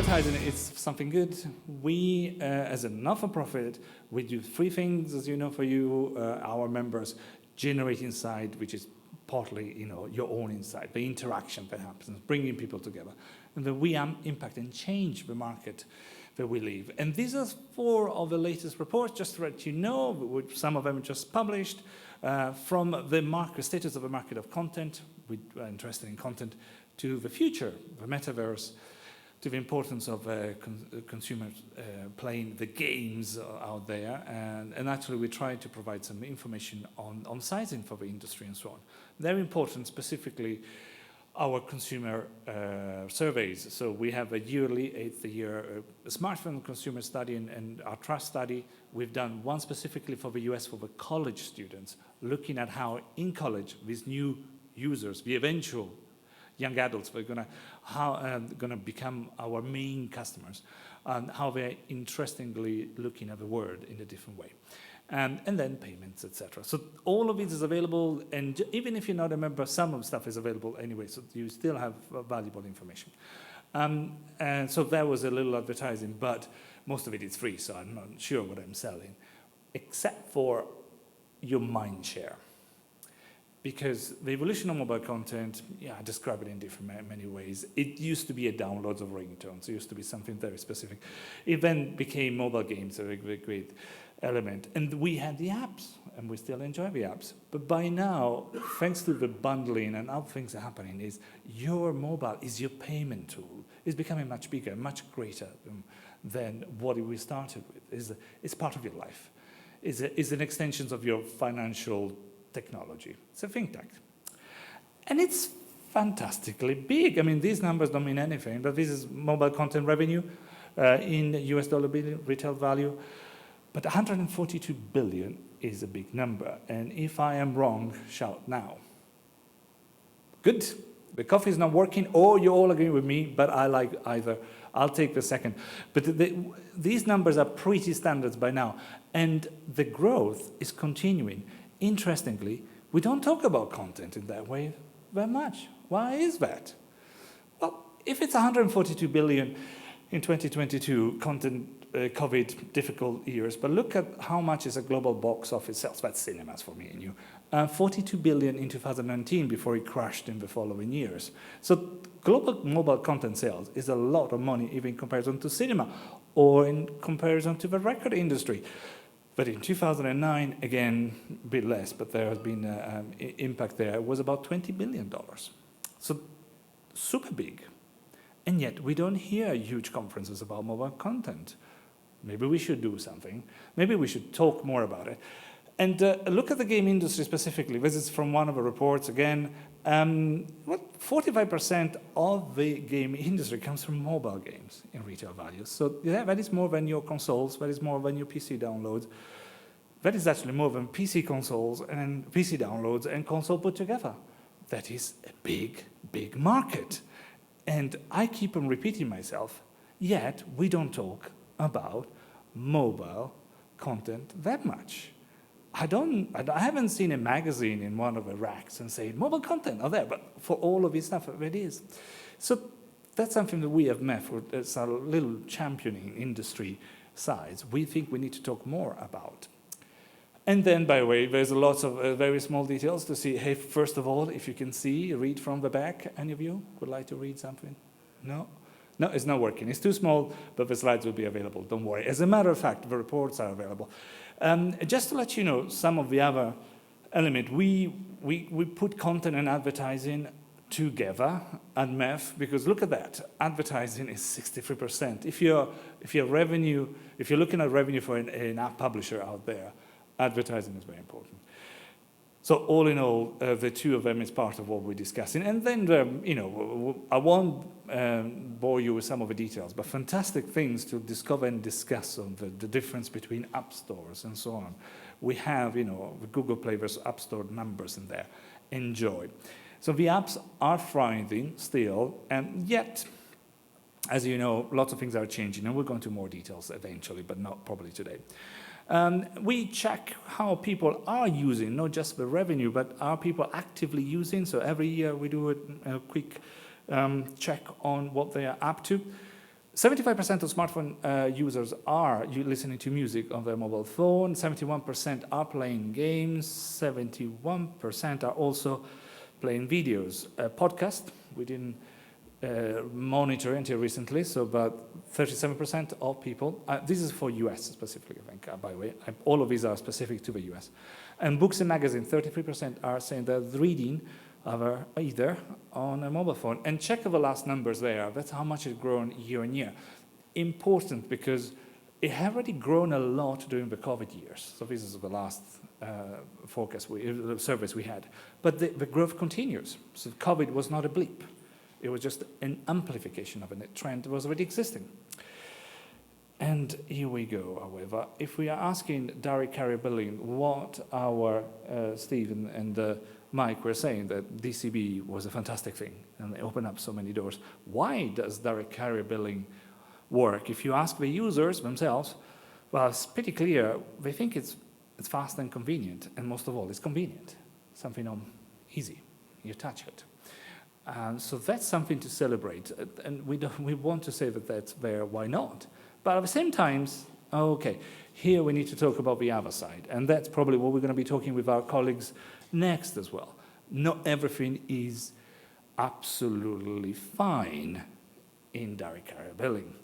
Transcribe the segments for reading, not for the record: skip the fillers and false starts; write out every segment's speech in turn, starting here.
advertising is something good. We, as a not-for-profit, we do three things, as you know, for you, our members: generate insight, which is partly, your own insight, the interaction that happens, bringing people together, and then we impact and change the market that we live. And these are four of the latest reports, just to let you know, some of them just published, from the market, status of the market of content, we are interested in content, to the future, the metaverse, to the importance of consumers playing the games out there. And actually, we try to provide some information on sizing for the industry and so on. Very important, specifically, our consumer surveys. So we have a yearly, 8th year smartphone consumer study and our trust study. We've done one specifically for the US for the college students, looking at how in college these new users, the eventual young adults, we're gonna become our main customers, and how they're interestingly looking at the world in a different way. And then payments, etc. So all of it is available, and even if you're not a member, some of the stuff is available anyway, so you still have valuable information. And so that was a little advertising, but most of it is free, so I'm not sure what I'm selling, except for your mind share. Because the evolution of mobile content, I describe it in many ways. It used to be a downloads of ringtones. It used to be something very specific. It then became mobile games, a very great element. And we had the apps, and we still enjoy the apps. But by now, thanks to the bundling and other things happening, is your mobile is your payment tool. It's becoming much bigger, much greater than what we started with. It's part of your life. It's an extension of your financial technology. It's a think tank. And it's fantastically big. I mean, these numbers don't mean anything, but this is mobile content revenue in US dollar retail value. But 142 billion is a big number. And if I am wrong, shout now. Good. The coffee is not working, or you all agree with me, but I like either. I'll take the second. But these numbers are pretty standard by now. And the growth is continuing. Interestingly, we don't talk about content in that way very much. Why is that? Well, if it's 142 billion in 2022, content, COVID, difficult years, but look at how much is a global box office sales. That's cinemas for me and you. 42 billion in 2019 before it crashed in the following years. So global mobile content sales is a lot of money, even in comparison to cinema or in comparison to the record industry. But in 2009, again, a bit less, but there has been impact there. It was about $20 billion. So super big. And yet we don't hear huge conferences about mobile content. Maybe we should do something. Maybe we should talk more about it. And look at the game industry specifically. This is from one of the reports again. 45% of the game industry comes from mobile games in retail value. So yeah, that is more than your consoles, that is more than your PC downloads. That is actually more than PC consoles and PC downloads and console put together. That is a big, big market. And I keep on repeating myself, yet we don't talk about mobile content that much. I haven't seen a magazine in one of the racks and say, mobile content are there, but for all of this stuff, it is. So that's something that we have met for as a little championing industry sides. We think we need to talk more about. And then, by the way, there's lots of very small details to see. Hey, first of all, if you can see, read from the back. Any of you would like to read something? No? No, it's not working. It's too small, but the slides will be available. Don't worry. As a matter of fact, the reports are available. Just to let you know, some of the other elements, we put content and advertising together at MEF, because look at that. Advertising is 63%. If you're looking at revenue for an app publisher out there, advertising is very important. So all in all, the two of them is part of what we're discussing. And then, I won't bore you with some of the details, but fantastic things to discover and discuss on the difference between app stores and so on. We have, the Google Play versus App Store numbers in there. Enjoy. So the apps are thriving still, and yet, as you know, lots of things are changing, and we'll go into more details eventually, but not probably today. We check how people are using, not just the revenue, but are people actively using. So every year we do a quick check on what they are up to. 75% of smartphone users are listening to music on their mobile phone. 71% are playing games. 71% are also playing videos. Podcast, we didn't monitor until recently, so about 37% of people, this is for US specifically, I think, by the way, all of these are specific to the US. And books and magazines, 33% are saying they're reading either on a mobile phone. And check the last numbers there, that's how much it's grown year on year. Important because it had already grown a lot during the COVID years. So this is the last surveys we had. But the growth continues. So COVID was not a blip. It was just an amplification of a trend that was already existing. And here we go, however. If we are asking direct carrier billing what our Steve and Mike were saying, that DCB was a fantastic thing and they opened up so many doors. Why does direct carrier billing work? If you ask the users themselves, well, it's pretty clear. They think it's fast and convenient, and most of all, it's convenient. Something easy. You touch it. So that's something to celebrate, and we want to say that that's there, why not? But at the same time, okay, here we need to talk about the other side, and that's probably what we're going to be talking with our colleagues next as well. Not everything is absolutely fine in direct carrier billing.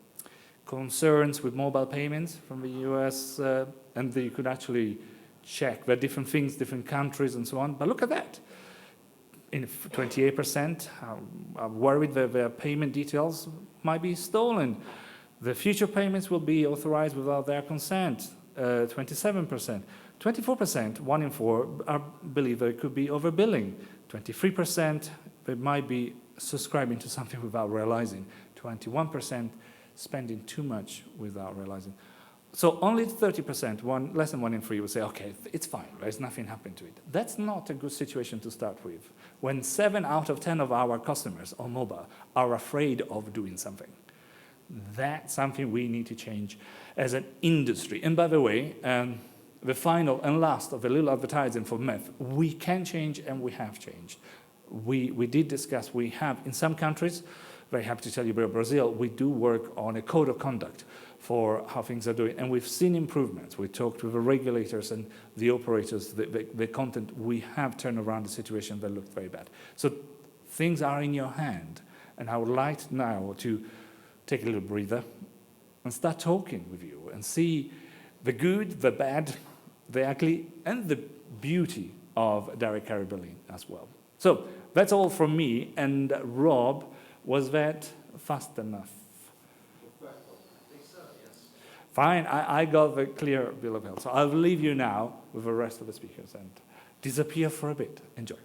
Concerns with mobile payments from the US, and you could actually check the different things, different countries and so on, but look at that. In 28% are worried that their payment details might be stolen. The future payments will be authorized without their consent, 27%. 24%, 1 in 4, believe that it could be overbilling. 23%, they might be subscribing to something without realizing. 21%, spending too much without realizing. So only 30%, less than 1 in 3, will say, okay, it's fine, there's nothing happened to it. That's not a good situation to start with. When 7 out of 10 of our customers on mobile are afraid of doing something, that's something we need to change as an industry. And by the way, the final and last of a little advertising for MEF, we can change and we have changed. We did discuss, we have in some countries, very happy to tell you about Brazil, we do work on a code of conduct for how things are doing. And we've seen improvements. We talked with the regulators and the operators, the content. We have turned around the situation that looked very bad. So things are in your hand. And I would like now to take a little breather and start talking with you and see the good, the bad, the ugly, and the beauty of direct carrier billing as well. So that's all from me. And Rob, was that fast enough? Fine, I got the clear bill of health. So I'll leave you now with the rest of the speakers and disappear for a bit. Enjoy.